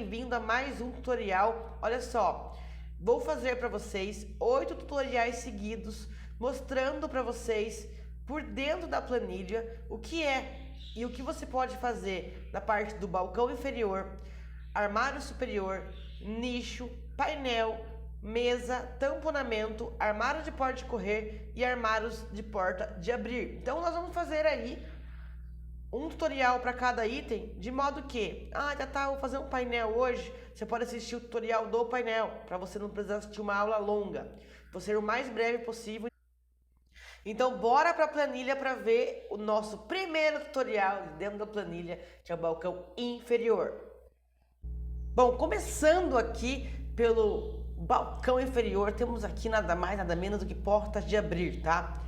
bem-vindo a mais um tutorial. Olha só, vou fazer para vocês 8 tutoriais seguidos mostrando para vocês por dentro da planilha o que é e o que você pode fazer na parte do balcão inferior, armário superior, nicho, painel, mesa, tamponamento, armário de porta de correr e armários de porta de abrir. Então nós vamos fazer aí um tutorial para cada item, de modo que, vou fazer um painel hoje, você pode assistir o tutorial do painel, para você não precisar assistir uma aula longa, vou ser o mais breve possível. Então bora para a planilha para ver o nosso primeiro tutorial dentro da planilha, que é o balcão inferior. Bom, começando aqui pelo balcão inferior, temos aqui nada mais, nada menos do que portas de abrir, tá?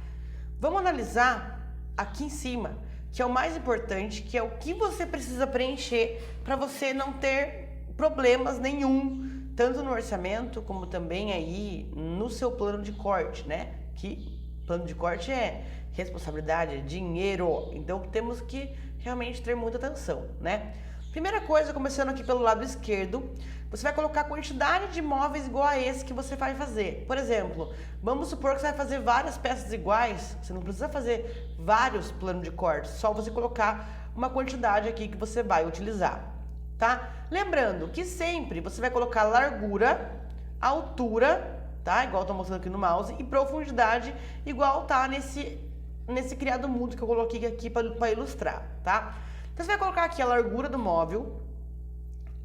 Vamos analisar aqui em cima, que é o mais importante, que é o que você precisa preencher para você não ter problemas nenhum, tanto no orçamento como também aí no seu plano de corte, né? Que plano de corte é responsabilidade, é dinheiro, então temos que realmente ter muita atenção, né? Primeira coisa, começando aqui pelo lado esquerdo, você vai colocar a quantidade de móveis igual a esse que você vai fazer. Por exemplo, vamos supor que você vai fazer várias peças iguais, você não precisa fazer vários planos de corte, só você colocar uma quantidade aqui que você vai utilizar, tá? Lembrando que sempre você vai colocar largura, altura, tá? Igual eu tô mostrando aqui no mouse, e profundidade igual tá nesse criado mudo que eu coloquei aqui para ilustrar, tá? Então você vai colocar aqui a largura do móvel,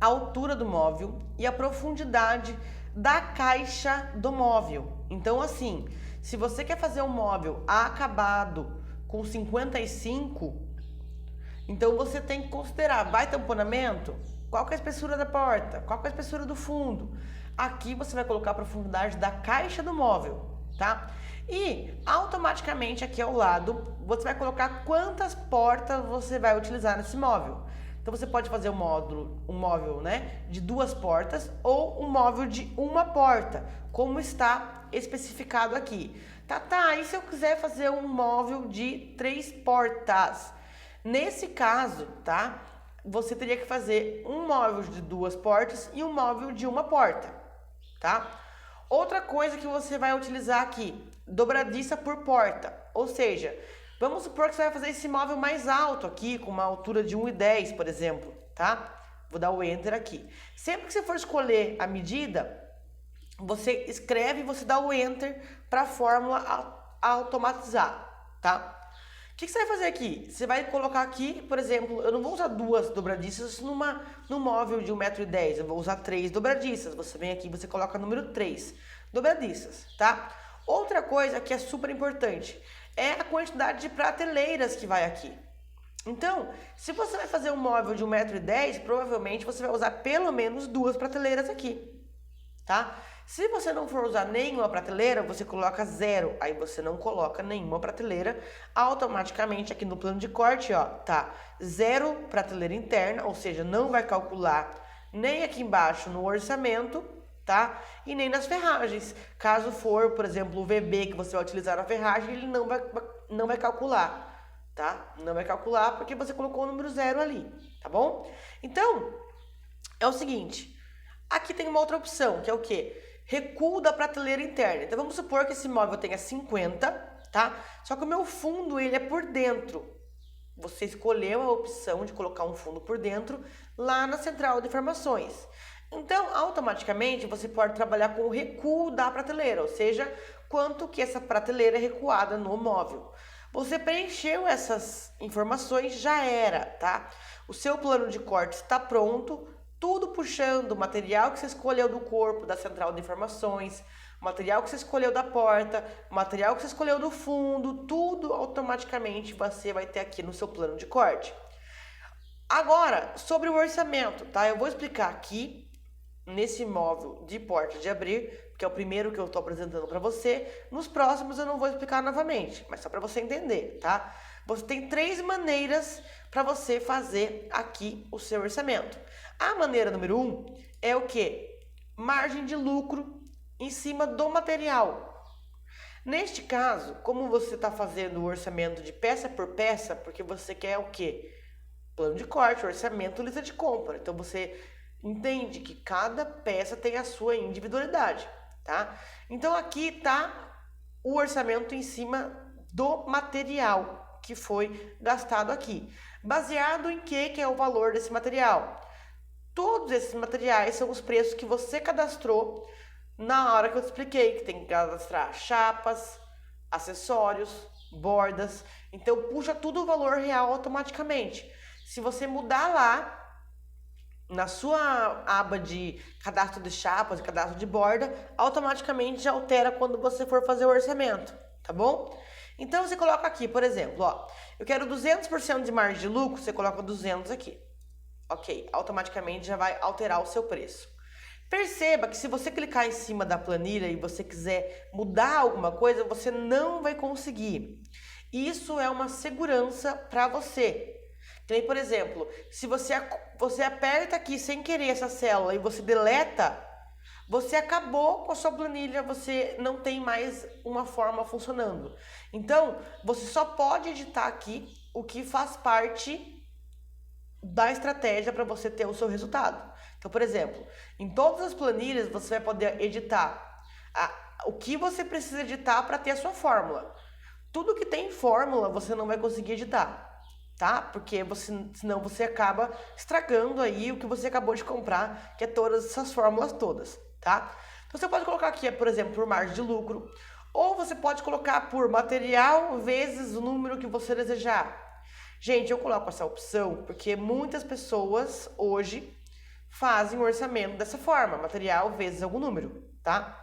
a altura do móvel e a profundidade da caixa do móvel. Então assim, se você quer fazer um móvel acabado com 55, então você tem que considerar, vai tamponamento? Qual que é a espessura da porta? Qual que é a espessura do fundo? Aqui você vai colocar a profundidade da caixa do móvel, tá? E automaticamente aqui ao lado você vai colocar quantas portas você vai utilizar nesse móvel. Então você pode fazer um móvel, né, de 2 portas ou um móvel de 1 porta, como está especificado aqui. E se eu quiser fazer um móvel de 3 portas? Nesse caso, tá? Você teria que fazer um móvel de 2 portas e um móvel de 1 porta, tá? Outra coisa que você vai utilizar aqui, dobradiça por porta, ou seja, vamos supor que você vai fazer esse móvel mais alto aqui, com uma altura de 1,10, por exemplo, tá? Vou dar o Enter aqui. Sempre que você for escolher a medida, você escreve e você dá o Enter para a fórmula automatizar, tá? O que você vai fazer aqui? Você vai colocar aqui, por exemplo, eu não vou usar 2 dobradiças num móvel de 1,10 m, eu vou usar 3 dobradiças. Você vem aqui e você coloca o número 3 dobradiças, tá? Outra coisa que é super importante é a quantidade de prateleiras que vai aqui. Então, se você vai fazer um móvel de 1,10 m, provavelmente você vai usar pelo menos 2 prateleiras aqui, tá? Se você não for usar nenhuma prateleira, você coloca 0, aí você não coloca nenhuma prateleira, automaticamente aqui no plano de corte, ó, tá 0 prateleira interna, ou seja, não vai calcular nem aqui embaixo no orçamento, tá? E nem nas ferragens. Caso for, por exemplo, o VB que você vai utilizar na ferragem, ele não vai calcular, tá? Não vai calcular porque você colocou o número 0 ali, tá bom? Então, é o seguinte, aqui tem uma outra opção, que é o quê? Recuo da prateleira interna. Então vamos supor que esse móvel tenha 50, tá? Só que o meu fundo, ele é por dentro. Você escolheu a opção de colocar um fundo por dentro lá na central de informações. Então, automaticamente, você pode trabalhar com o recuo da prateleira, ou seja, quanto que essa prateleira é recuada no móvel. Você preencheu essas informações, já era, tá? O seu plano de corte está pronto, tudo puxando o material que você escolheu do corpo da central de informações, o material que você escolheu da porta, o material que você escolheu do fundo, tudo automaticamente você vai ter aqui no seu plano de corte. Agora, sobre o orçamento, tá? Eu vou explicar aqui nesse móvel de porta de abrir, que é o primeiro que eu estou apresentando para você. Nos próximos eu não vou explicar novamente, mas só para você entender, tá? Você tem 3 maneiras para você fazer aqui o seu orçamento. A maneira número 1 é o que? Margem de lucro em cima do material. Neste caso, como você está fazendo o orçamento de peça por peça, porque você quer o quê? Plano de corte, orçamento, lista de compra. Então você entende que cada peça tem a sua individualidade, tá? Então aqui tá o orçamento em cima do material que foi gastado aqui. Baseado em que é o valor desse material? Todos esses materiais são os preços que você cadastrou na hora que eu te expliquei, que tem que cadastrar chapas, acessórios, bordas. Então puxa tudo o valor real automaticamente. Se você mudar lá na sua aba de cadastro de chapas, cadastro de borda, automaticamente já altera quando você for fazer o orçamento, tá bom? Então você coloca aqui, por exemplo, ó, eu quero 200% de margem de lucro, você coloca 200 aqui. Ok, automaticamente já vai alterar o seu preço. Perceba que se você clicar em cima da planilha e você quiser mudar alguma coisa, você não vai conseguir. Isso é uma segurança para você. Então, por exemplo, se você aperta aqui sem querer essa célula e você deleta, você acabou com a sua planilha, você não tem mais uma forma funcionando. Então, você só pode editar aqui o que faz parte da estratégia para você ter o seu resultado. Então, por exemplo, em todas as planilhas você vai poder editar o que você precisa editar para ter a sua fórmula. Tudo que tem fórmula você não vai conseguir editar, tá? Porque senão você acaba estragando aí o que você acabou de comprar, que é todas essas fórmulas todas, tá? Então você pode colocar aqui, por exemplo, por margem de lucro, ou você pode colocar por material vezes o número que você desejar. Gente, eu coloco essa opção porque muitas pessoas hoje fazem o orçamento dessa forma, material vezes algum número, tá?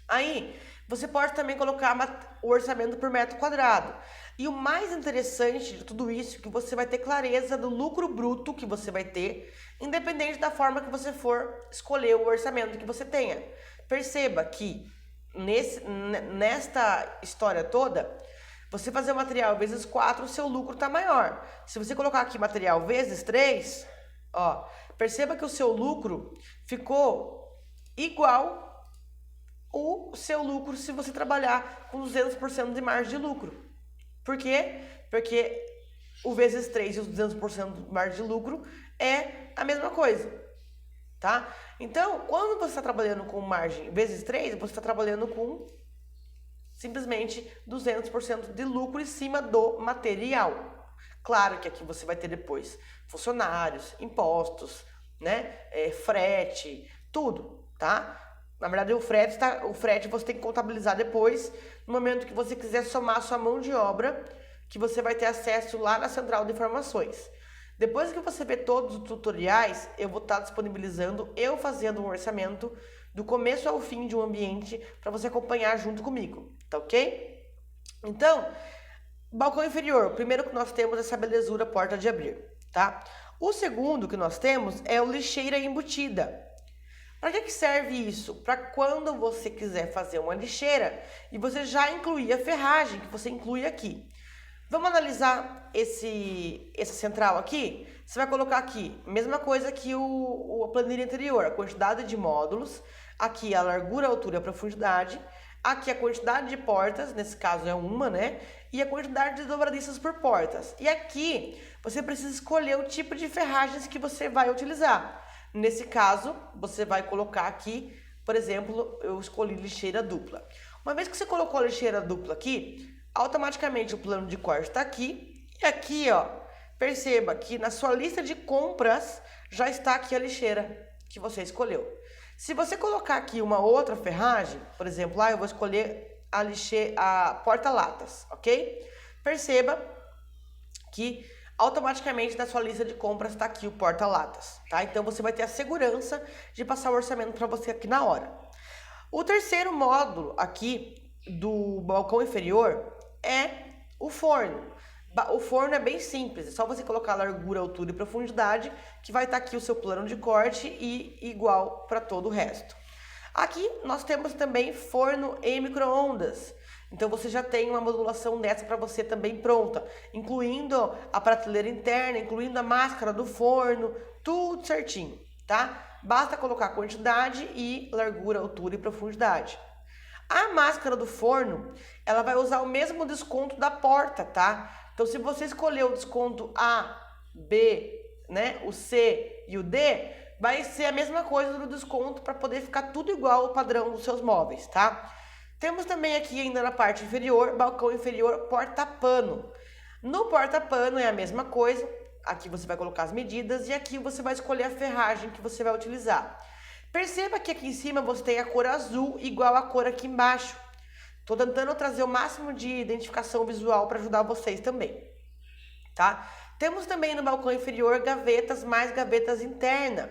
Aí, você pode também colocar o orçamento por metro quadrado. E o mais interessante de tudo isso é que você vai ter clareza do lucro bruto que você vai ter, independente da forma que você for escolher o orçamento que você tenha. Perceba que nesta história toda, você fazer o material vezes 4, o seu lucro está maior. Se você colocar aqui material vezes 3, ó, perceba que o seu lucro ficou igual o seu lucro se você trabalhar com 200% de margem de lucro. Por quê? Porque o vezes 3 e os 200% de margem de lucro é a mesma coisa, tá? Então, quando você está trabalhando com margem vezes 3, você está trabalhando com simplesmente 200% de lucro em cima do material. Claro que aqui você vai ter depois funcionários, impostos, né? Frete, tudo, tá? Na verdade, o frete você tem que contabilizar depois, no momento que você quiser somar a sua mão de obra, que você vai ter acesso lá na central de informações. Depois que você ver todos os tutoriais, eu vou estar disponibilizando eu fazendo um orçamento do começo ao fim de um ambiente para você acompanhar junto comigo, tá ok? Então, balcão inferior, o primeiro que nós temos é essa belezura porta de abrir, tá? O segundo que nós temos é o lixeira embutida. Para que serve isso? Para quando você quiser fazer uma lixeira e você já incluir a ferragem que você inclui aqui. Vamos analisar essa central aqui? Você vai colocar aqui, mesma coisa que a planilha anterior, a quantidade de módulos, aqui a largura, a altura e a profundidade, aqui a quantidade de portas, nesse caso é uma, né? E a quantidade de dobradiças por portas. E aqui você precisa escolher o tipo de ferragens que você vai utilizar. Nesse caso, você vai colocar aqui, por exemplo, eu escolhi lixeira dupla. Uma vez que você colocou a lixeira dupla aqui, automaticamente o plano de corte está aqui. E aqui, ó, perceba que na sua lista de compras já está aqui a lixeira que você escolheu. Se você colocar aqui uma outra ferragem, por exemplo, lá eu vou escolher a porta-latas, ok? Perceba que automaticamente na sua lista de compras está aqui o porta-latas, tá? Então você vai ter a segurança de passar o orçamento para você aqui na hora. O terceiro módulo aqui do balcão inferior é o forno. O forno é bem simples, é só você colocar largura, altura e profundidade que vai estar aqui o seu plano de corte e igual para todo o resto. Aqui nós temos também forno em micro-ondas. Então você já tem uma modulação dessa para você também pronta, incluindo a prateleira interna, incluindo a máscara do forno, tudo certinho, tá? Basta colocar a quantidade e largura, altura e profundidade. A máscara do forno, ela vai usar o mesmo desconto da porta, tá? Então se você escolher o desconto A, B, né, o C e o D, vai ser a mesma coisa do desconto para poder ficar tudo igual ao padrão dos seus móveis, tá? Temos também aqui ainda na parte inferior, balcão inferior, porta-pano. No porta-pano é a mesma coisa, aqui você vai colocar as medidas e aqui você vai escolher a ferragem que você vai utilizar. Perceba que aqui em cima você tem a cor azul igual a cor aqui embaixo. Tô tentando trazer o máximo de identificação visual para ajudar vocês também, tá? Temos também no balcão inferior gavetas mais gavetas internas.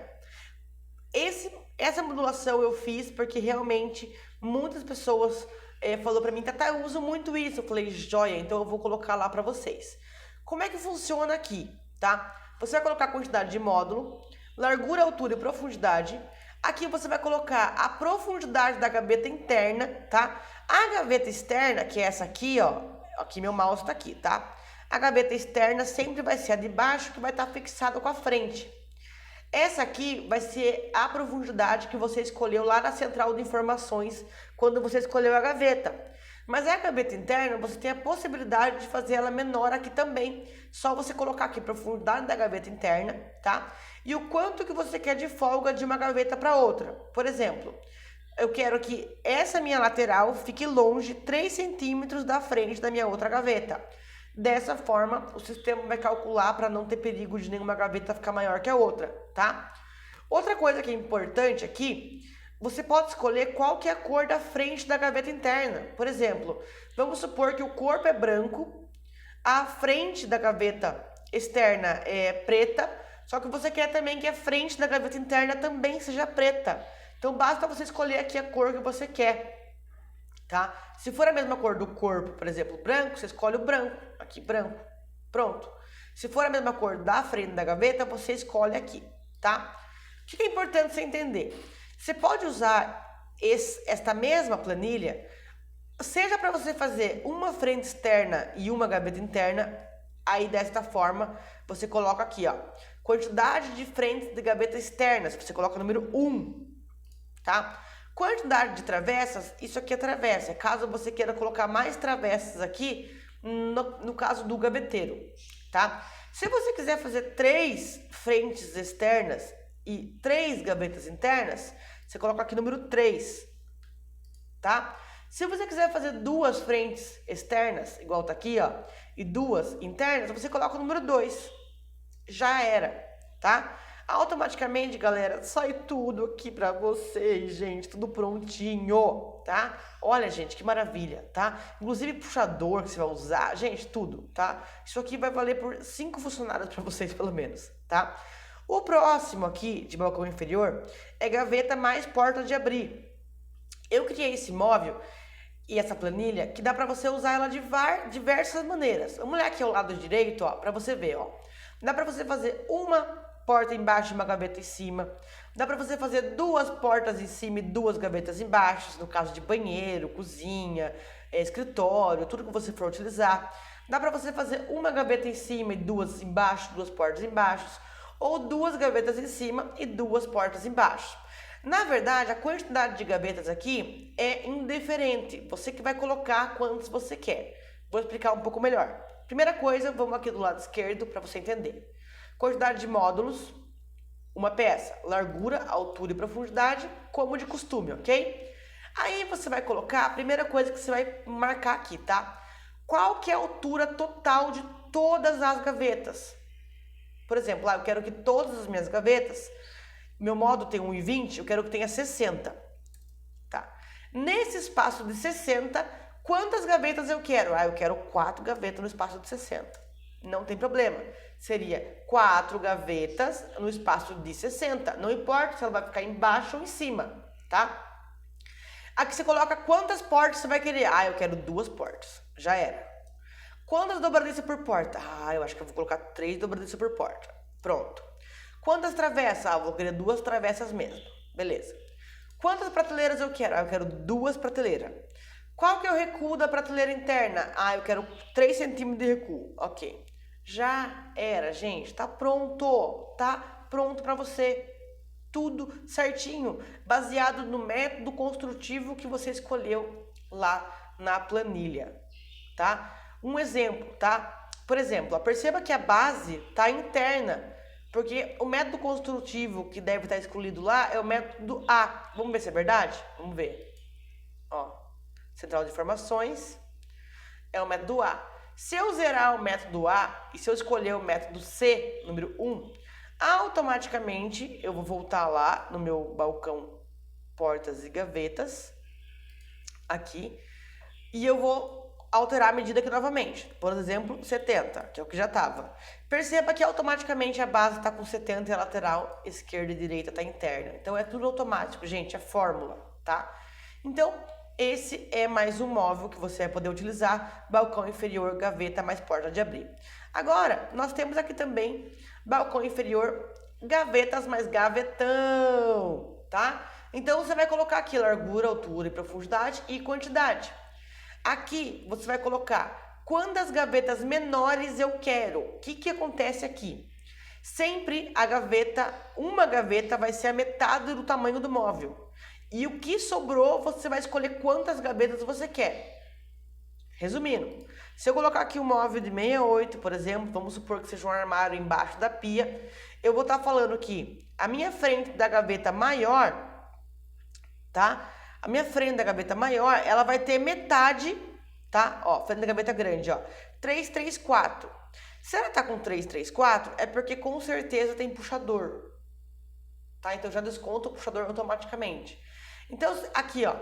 Essa modulação eu fiz porque realmente muitas pessoas falou para mim, Tata, eu uso muito isso. Eu falei, joia, então eu vou colocar lá para vocês. Como é que funciona aqui, tá? Você vai colocar a quantidade de módulo, largura, altura e profundidade. Aqui você vai colocar a profundidade da gaveta interna, tá? A gaveta externa, que é essa aqui, ó. Aqui meu mouse tá aqui, tá? A gaveta externa sempre vai ser a de baixo, que vai estar fixada com a frente. Essa aqui vai ser a profundidade que você escolheu lá na central de informações quando você escolheu a gaveta. Mas a gaveta interna, você tem a possibilidade de fazer ela menor aqui também. Só você colocar aqui a profundidade da gaveta interna, tá? E o quanto que você quer de folga de uma gaveta para outra. Por exemplo, eu quero que essa minha lateral fique longe 3 centímetros da frente da minha outra gaveta. Dessa forma, o sistema vai calcular para não ter perigo de nenhuma gaveta ficar maior que a outra, tá? Outra coisa que é importante aqui, você pode escolher qual que é a cor da frente da gaveta interna. Por exemplo, vamos supor que o corpo é branco, a frente da gaveta externa é preta, só que você quer também que a frente da gaveta interna também seja preta. Então basta você escolher aqui a cor que você quer. Tá? Se for a mesma cor do corpo, por exemplo, branco, você escolhe o branco, aqui branco, pronto. Se for a mesma cor da frente da gaveta, você escolhe aqui, tá? O que é importante você entender? Você pode usar esta mesma planilha, seja para você fazer uma frente externa e uma gaveta interna, aí desta forma, você coloca aqui, ó, quantidade de frentes de gaveta externas, você coloca o número 1, tá? Quantidade de travessas, isso aqui é travessa. Caso você queira colocar mais travessas aqui, no caso do gaveteiro, tá? Se você quiser fazer 3 frentes externas e 3 gavetas internas, você coloca aqui o número 3, tá? Se você quiser fazer 2 frentes externas, igual tá aqui, ó, e 2 internas, você coloca o número 2. Já era, tá? Automaticamente, galera, sai tudo aqui pra vocês, gente, tudo prontinho, tá? Olha, gente, que maravilha, tá? Inclusive puxador que você vai usar, gente, tudo, tá? Isso aqui vai valer por 5 funcionários pra vocês, pelo menos, tá? O próximo aqui, de balcão inferior, é gaveta mais porta de abrir. Eu criei esse móvel e essa planilha que dá pra você usar ela de diversas maneiras. Vamos olhar aqui ao lado direito, ó, pra você ver, ó. Dá pra você fazer uma porta embaixo e uma gaveta em cima. Dá para você fazer 2 portas em cima e 2 gavetas embaixo, no caso de banheiro, cozinha, escritório, tudo que você for utilizar. Dá para você fazer uma gaveta em cima e 2 embaixo, 2 portas embaixo, ou 2 gavetas em cima e 2 portas embaixo. Na verdade, a quantidade de gavetas aqui é indiferente. Você que vai colocar quantas você quer. Vou explicar um pouco melhor. Primeira coisa, vamos aqui do lado esquerdo para você entender. Quantidade de módulos, uma peça, largura, altura e profundidade, como de costume, ok? Aí você vai colocar, a primeira coisa que você vai marcar aqui, tá? Qual que é a altura total de todas as gavetas? Por exemplo, eu quero que todas as minhas gavetas, meu módulo tem 1,20, eu quero que tenha 60, tá? Nesse espaço de 60, quantas gavetas eu quero? Eu quero 4 gavetas no espaço de 60. Não tem problema. Seria 4 gavetas no espaço de 60. Não importa se ela vai ficar embaixo ou em cima, tá? Aqui você coloca quantas portas você vai querer. Eu quero 2 portas. Já era. Quantas dobradiças por porta? Eu acho que eu vou colocar 3 dobradiças por porta. Pronto. Quantas travessas? Eu vou querer 2 travessas mesmo. Beleza. Quantas prateleiras eu quero? Eu quero 2 prateleiras. Qual que é o recuo da prateleira interna? Eu quero 3 centímetros de recuo. Ok. Já era, gente. Tá pronto. Tá pronto para você. Tudo certinho. Baseado no método construtivo que você escolheu lá na planilha. Tá? Um exemplo, tá? Por exemplo, perceba que a base tá interna. Porque o método construtivo que deve estar excluído lá é o método A. Vamos ver se é verdade? Vamos ver. Ó, central de informações é o método A. Se eu zerar o método A e se eu escolher o método C, número 1, automaticamente eu vou voltar lá no meu balcão portas e gavetas, aqui, e eu vou alterar a medida aqui novamente. Por exemplo, 70, que é o que já estava. Perceba que automaticamente a base está com 70 e a lateral esquerda e direita está interna. Então é tudo automático, gente, é fórmula, tá? Então, esse é mais um móvel que você vai poder utilizar, balcão inferior, gaveta mais porta de abrir. Agora, nós temos aqui também balcão inferior, gavetas mais gavetão, tá? Então, você vai colocar aqui largura, altura e profundidade e quantidade. Aqui, você vai colocar quantas gavetas menores eu quero. O que acontece aqui? Sempre a gaveta, uma gaveta vai ser a metade do tamanho do móvel. E o que sobrou, você vai escolher quantas gavetas você quer. Resumindo, se eu colocar aqui um móvel de 68, por exemplo, vamos supor que seja um armário embaixo da pia, eu vou estar falando que a minha frente da gaveta maior, tá? A minha frente da gaveta maior, ela vai ter metade, tá? Ó, frente da gaveta grande, ó, 334. Se ela tá com 334, é porque com certeza tem puxador, tá? Então já desconta o puxador automaticamente. Então, aqui, ó,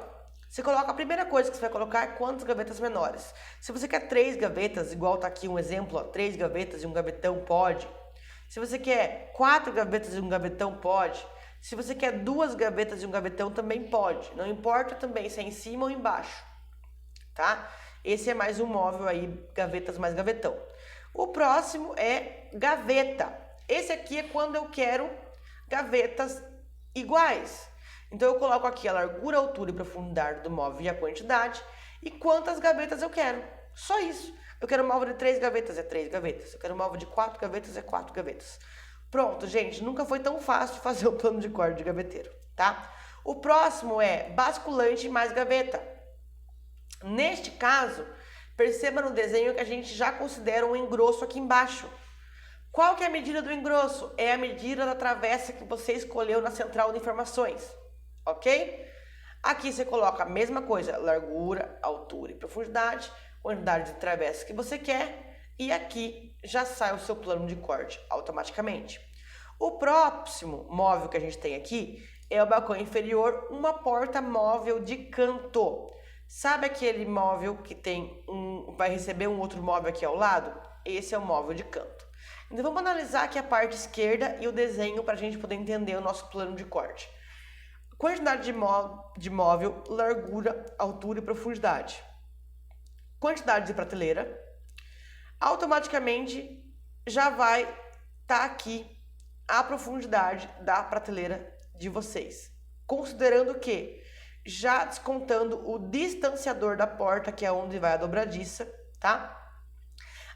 você coloca, a primeira coisa que você vai colocar é quantas gavetas menores. Se você quer 3 gavetas, igual tá aqui um exemplo, ó, 3 gavetas e um gavetão, pode. Se você quer 4 gavetas e um gavetão, pode. Se você quer 2 gavetas e um gavetão, também pode. Não importa também se é em cima ou embaixo, tá? Esse é mais um móvel aí, gavetas mais gavetão. O próximo é gaveta. Esse aqui é quando eu quero gavetas iguais. Então, eu coloco aqui a largura, altura e profundidade do móvel e a quantidade e quantas gavetas eu quero. Só isso. Eu quero um móvel de 3 gavetas, é 3 gavetas. Eu quero um móvel de 4 gavetas, é 4 gavetas. Pronto, gente. Nunca foi tão fácil fazer o plano de corte de gaveteiro, tá? O próximo é basculante mais gaveta. Neste caso, perceba no desenho que a gente já considera um engrosso aqui embaixo. Qual que é a medida do engrosso? É a medida da travessa que você escolheu na central de informações. Ok? Aqui você coloca a mesma coisa, largura, altura e profundidade, quantidade de travessa que você quer, e aqui já sai o seu plano de corte automaticamente. O próximo móvel que a gente tem aqui é o balcão inferior, uma porta móvel de canto. Sabe aquele móvel que tem vai receber um outro móvel aqui ao lado? Esse é o móvel de canto. Então vamos analisar aqui a parte esquerda e o desenho para a gente poder entender o nosso plano de corte. Quantidade de móvel, largura, altura e profundidade. Quantidade de prateleira. Automaticamente já vai estar aqui a profundidade da prateleira de vocês. Considerando que, já descontando o distanciador da porta, que é onde vai a dobradiça, tá?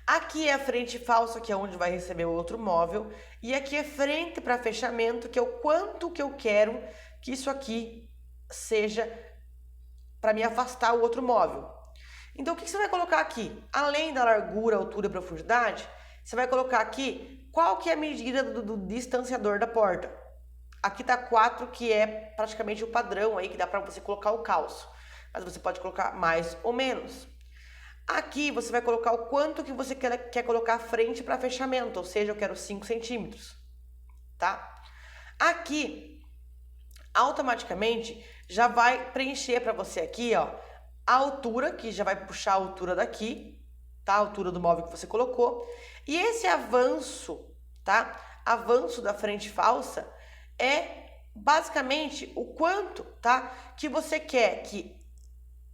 Aqui é a frente falsa, que é onde vai receber o outro móvel. E aqui é frente para fechamento, que é o quanto que eu quero que isso aqui seja para me afastar o outro móvel. Então, o que você vai colocar aqui? Além da largura, altura e profundidade, você vai colocar aqui qual que é a medida do distanciador da porta. Aqui tá 4, que é praticamente o padrão aí, que dá para você colocar o calço. Mas você pode colocar mais ou menos. Aqui você vai colocar o quanto que você quer colocar frente para fechamento, ou seja, eu quero 5 centímetros, tá? Aqui, automaticamente, já vai preencher para você aqui, ó, a altura, que já vai puxar a altura daqui, tá? A altura do móvel que você colocou. E esse avanço, tá? Avanço da frente falsa é basicamente o quanto, tá? Que você quer que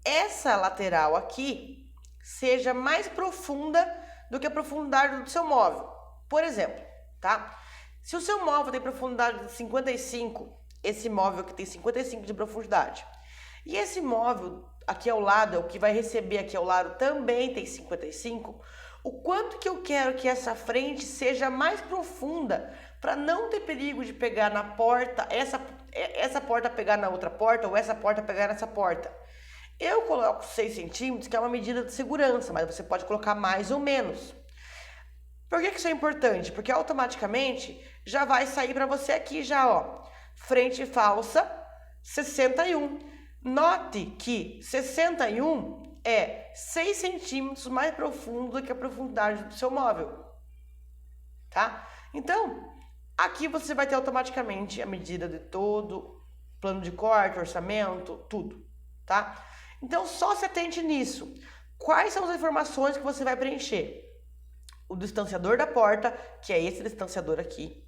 essa lateral aqui seja mais profunda do que a profundidade do seu móvel. Por exemplo, tá? Se o seu móvel tem profundidade de 55, esse móvel aqui tem 55 de profundidade. E esse móvel aqui ao lado, o que vai receber aqui ao lado, também tem 55. O quanto que eu quero que essa frente seja mais profunda para não ter perigo de pegar na porta, essa porta pegar na outra porta ou essa porta pegar nessa porta. Eu coloco 6 centímetros, que é uma medida de segurança, mas você pode colocar mais ou menos. Por que isso é importante? Porque automaticamente já vai sair para você aqui já, ó, frente falsa 61. Note que 61 é 6 centímetros mais profundo do que a profundidade do seu móvel, tá? Então, aqui você vai ter automaticamente a medida de todo, plano de corte, orçamento, tudo, tá? Então, só se atente nisso. Quais são as informações que você vai preencher? O distanciador da porta, que é esse distanciador aqui.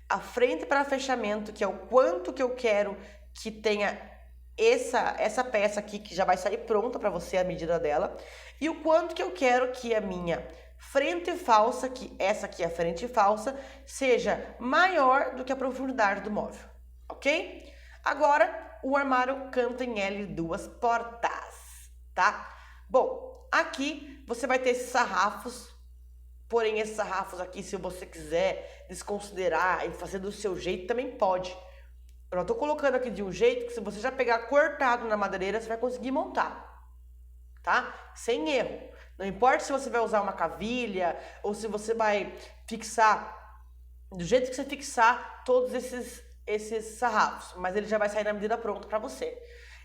A frente para fechamento, que é o quanto que eu quero que tenha essa peça aqui, que já vai sair pronta para você a medida dela. E o quanto que eu quero que a minha frente falsa, que essa aqui é a frente falsa, seja maior do que a profundidade do móvel, ok? Agora, o armário canta em L duas portas, tá? Bom, aqui você vai ter esses sarrafos. Porém, esses sarrafos aqui, se você quiser desconsiderar e fazer do seu jeito, também pode. Eu estou colocando aqui de um jeito que se você já pegar cortado na madeireira, você vai conseguir montar, tá? Sem erro. Não importa se você vai usar uma cavilha ou se você vai fixar do jeito que você fixar todos esses sarrafos, mas ele já vai sair na medida pronta para você.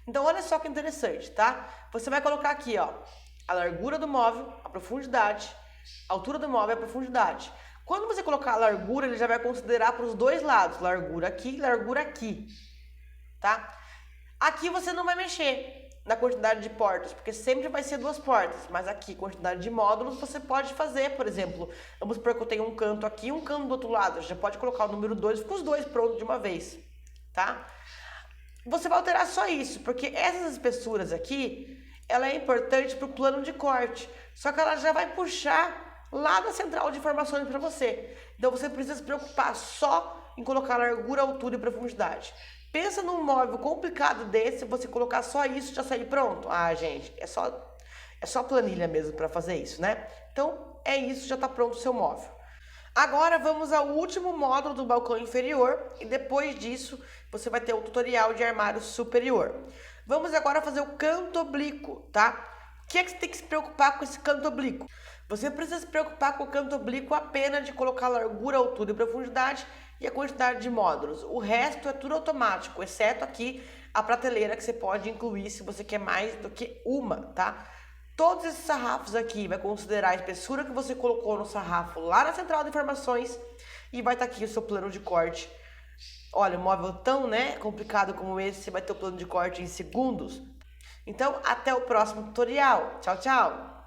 Então, olha só que interessante, tá? Você vai colocar aqui, ó, a largura do móvel, a profundidade, a altura do móvel é a profundidade. Quando você colocar a largura, ele já vai considerar para os dois lados, largura aqui, tá? Aqui você não vai mexer na quantidade de portas, porque sempre vai ser 2 portas, mas aqui, quantidade de módulos, você pode fazer, por exemplo, vamos supor que eu tenho um canto aqui e um canto do outro lado, já pode colocar o número 2, fica os dois prontos de uma vez, tá? Você vai alterar só isso, porque essas espessuras aqui, ela é importante para o plano de corte, só que ela já vai puxar lá da central de informações para você. Então você precisa se preocupar só em colocar largura, altura e profundidade. Pensa num móvel complicado desse, você colocar só isso e já sair pronto. Ah, gente, é só planilha mesmo para fazer isso, né? Então é isso, já está pronto o seu móvel. Agora vamos ao último módulo do balcão inferior e depois disso você vai ter o tutorial de armário superior. Vamos agora fazer o canto oblíquo, tá? O que é que você tem que se preocupar com esse canto oblíquo? Você precisa se preocupar com o canto oblíquo apenas de colocar largura, altura e profundidade e a quantidade de módulos. O resto é tudo automático, exceto aqui a prateleira que você pode incluir se você quer mais do que uma, tá? Todos esses sarrafos aqui vai considerar a espessura que você colocou no sarrafo lá na central de informações e vai estar aqui o seu plano de corte. Olha, um móvel tão, complicado como esse, você vai ter o plano de corte em segundos. Então, até o próximo tutorial. Tchau, tchau!